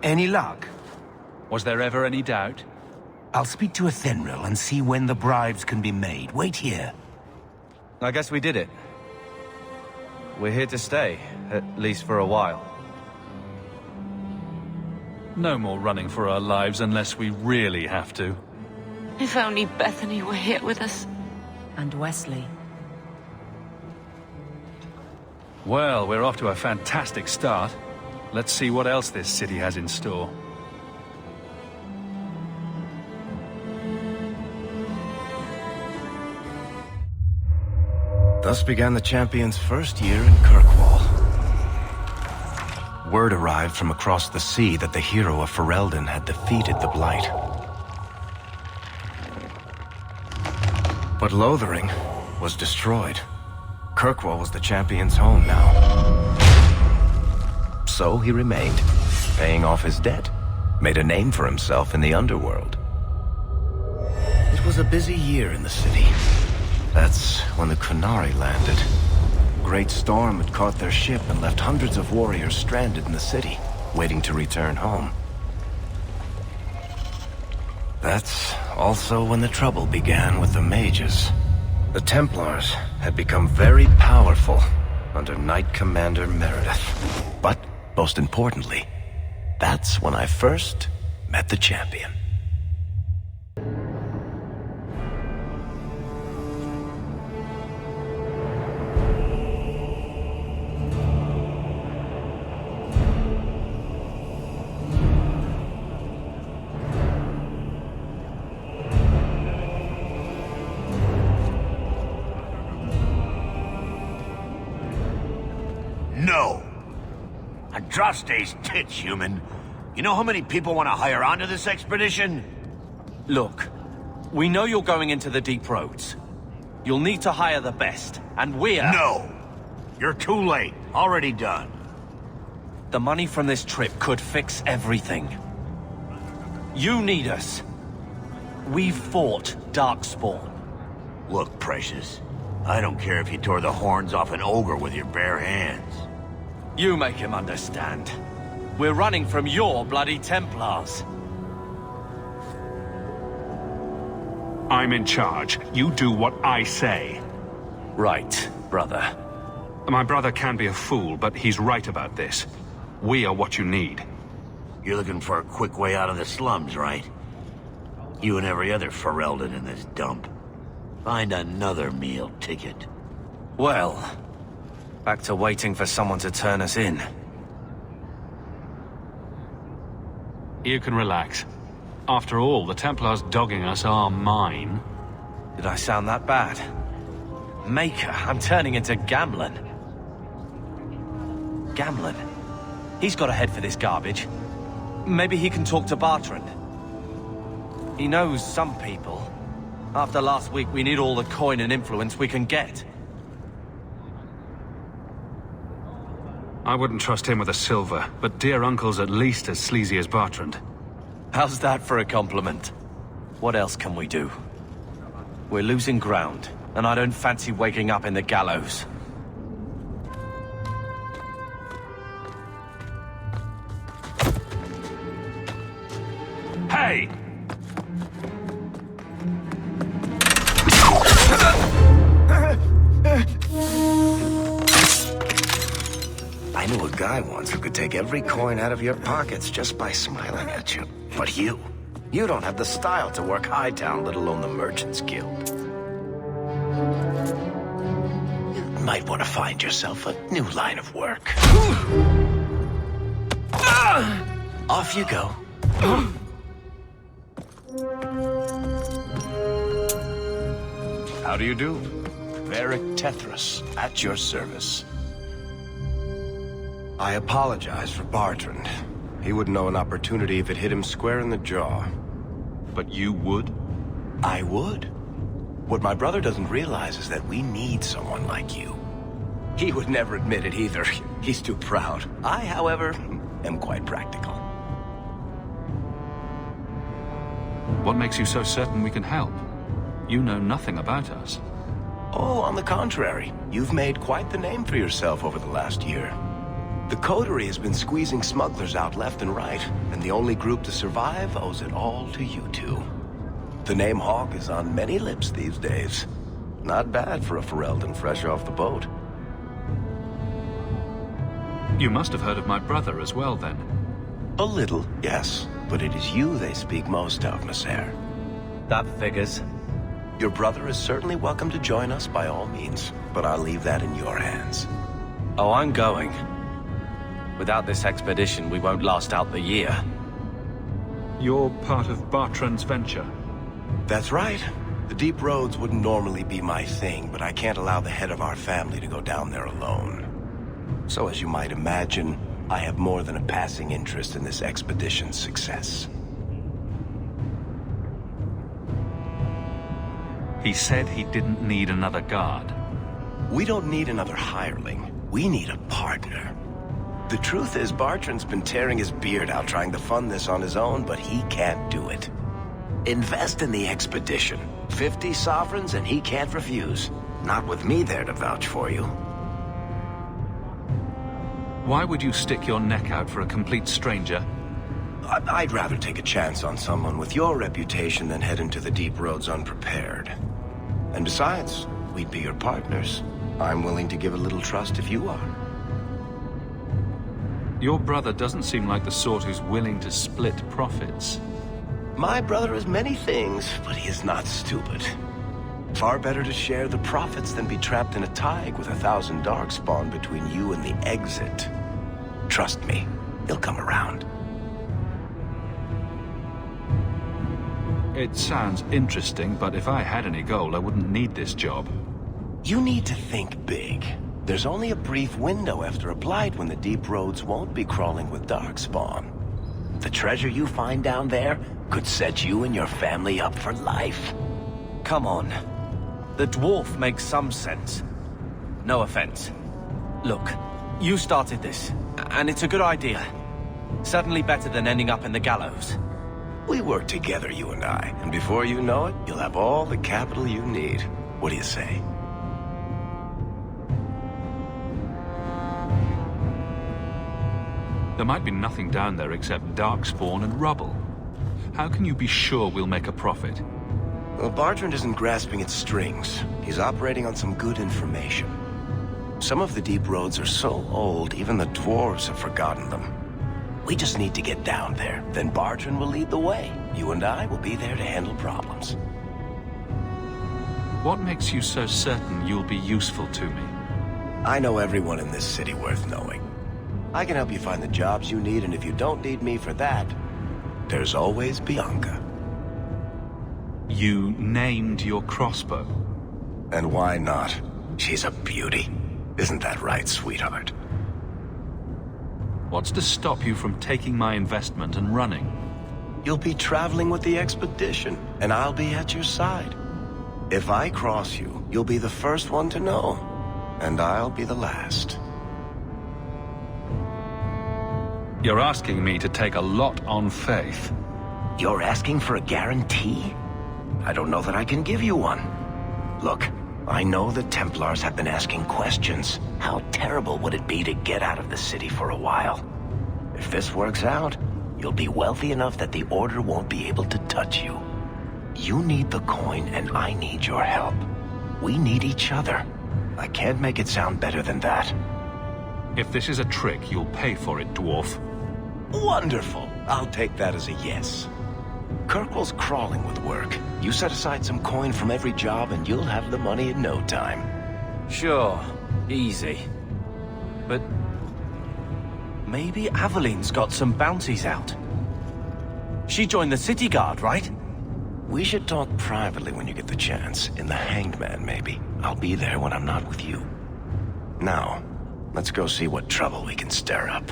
Any luck? Was there ever any doubt? I'll speak to Athenril and see when the bribes can be made. Wait here. I guess we did it. We're here to stay, at least for a while. No more running for our lives unless we really have to. If only Bethany were here with us. And Wesley. Well, we're off to a fantastic start. Let's see what else this city has in store. Thus began the champion's first year in Kirkwall. Word arrived from across the sea that the hero of Ferelden had defeated the Blight. But Lothering was destroyed. Kirkwall was the champion's home now. So he remained, paying off his debt, made a name for himself in the underworld. It was a busy year in the city. That's when the Qunari landed. A great storm had caught their ship and left hundreds of warriors stranded in the city, waiting to return home. That's also when the trouble began with the mages. The Templars had become very powerful under Knight Commander Meredith. But, most importantly, that's when I first met the champion. No! Andraste's tits, human. You know how many people want to hire onto this expedition? Look, we know you're going into the deep roads. You'll need to hire the best, and we're... No! You're too late. Already done. The money from this trip could fix everything. You need us. We fought Darkspawn. Look, Precious. I don't care if you tore the horns off an ogre with your bare hands. You make him understand. We're running from your bloody Templars. I'm in charge. You do what I say. Right, brother. My brother can be a fool, but he's right about this. We are what you need. You're looking for a quick way out of the slums, right? You and every other Ferelden in this dump. Find another meal ticket. Well, back to waiting for someone to turn us in. You can relax. After all, the Templars dogging us are mine. Did I sound that bad? Maker, I'm turning into Gamlen. Gamlen? He's got a head for this garbage. Maybe he can talk to Bartrand. He knows some people. After last week, we need all the coin and influence we can get. I wouldn't trust him with a silver, but dear uncle's at least as sleazy as Bartrand. How's that for a compliment? What else can we do? We're losing ground, and I don't fancy waking up in the gallows. Hey! I knew a guy once who could take every coin out of your pockets just by smiling at you. But you don't have the style to work Hightown, let alone the Merchants Guild. You might want to find yourself a new line of work. Off you go. How do you do? Varric Tethras, at your service. I apologize for Bartrand. He wouldn't know an opportunity if it hit him square in the jaw. But you would? I would. What my brother doesn't realize is that we need someone like you. He would never admit it either. He's too proud. I, however, am quite practical. What makes you so certain we can help? You know nothing about us. Oh, on the contrary. You've made quite the name for yourself over the last year. The coterie has been squeezing smugglers out left and right, and the only group to survive owes it all to you two. The name Hawk is on many lips these days. Not bad for a Ferelden fresh off the boat. You must have heard of my brother as well, then. A little, yes, but it is you they speak most of, Monsieur. That figures. Your brother is certainly welcome to join us by all means, but I'll leave that in your hands. Oh, I'm going. Without this expedition, we won't last out the year. You're part of Bartrand's venture. That's right. The deep roads wouldn't normally be my thing, but I can't allow the head of our family to go down there alone. So as you might imagine, I have more than a passing interest in this expedition's success. He said he didn't need another guard. We don't need another hireling. We need a partner. The truth is, Bartrand's been tearing his beard out trying to fund this on his own, but he can't do it. Invest in the expedition. 50 sovereigns and he can't refuse. Not with me there to vouch for you. Why would you stick your neck out for a complete stranger? I'd rather take a chance on someone with your reputation than head into the deep roads unprepared. And besides, we'd be your partners. I'm willing to give a little trust if you are. Your brother doesn't seem like the sort who's willing to split profits. My brother is many things, but he is not stupid. Far better to share the profits than be trapped in a tide with 1,000 darkspawn between you and the exit. Trust me, he'll come around. It sounds interesting, but if I had any gold, I wouldn't need this job. You need to think big. There's only a brief window after a blight when the deep roads won't be crawling with darkspawn. The treasure you find down there could set you and your family up for life. Come on. The dwarf makes some sense. No offense. Look, you started this, and it's a good idea. Certainly better than ending up in the gallows. We work together, you and I, and before you know it, you'll have all the capital you need. What do you say? There might be nothing down there except darkspawn and rubble. How can you be sure we'll make a profit? Well, Bartrand isn't grasping at strings. He's operating on some good information. Some of the deep roads are so old, even the dwarves have forgotten them. We just need to get down there. Then Bartrand will lead the way. You and I will be there to handle problems. What makes you so certain you'll be useful to me? I know everyone in this city worth knowing. I can help you find the jobs you need, and if you don't need me for that, there's always Bianca. You named your crossbow. And why not? She's a beauty. Isn't that right, sweetheart? What's to stop you from taking my investment and running? You'll be traveling with the expedition, and I'll be at your side. If I cross you, you'll be the first one to know, and I'll be the last. You're asking me to take a lot on faith. You're asking for a guarantee? I don't know that I can give you one. Look, I know the Templars have been asking questions. How terrible would it be to get out of the city for a while? If this works out, you'll be wealthy enough that the Order won't be able to touch you. You need the coin, and I need your help. We need each other. I can't make it sound better than that. If this is a trick, you'll pay for it, dwarf. Wonderful. I'll take that as a yes. Kirkwall's crawling with work. You set aside some coin from every job and you'll have the money in no time. Sure, easy. But maybe Aveline's got some bounties out. She joined the city guard, right? We should talk privately when you get the chance. In the Hanged Man, maybe. I'll be there when I'm not with you. Now, let's go see what trouble we can stir up.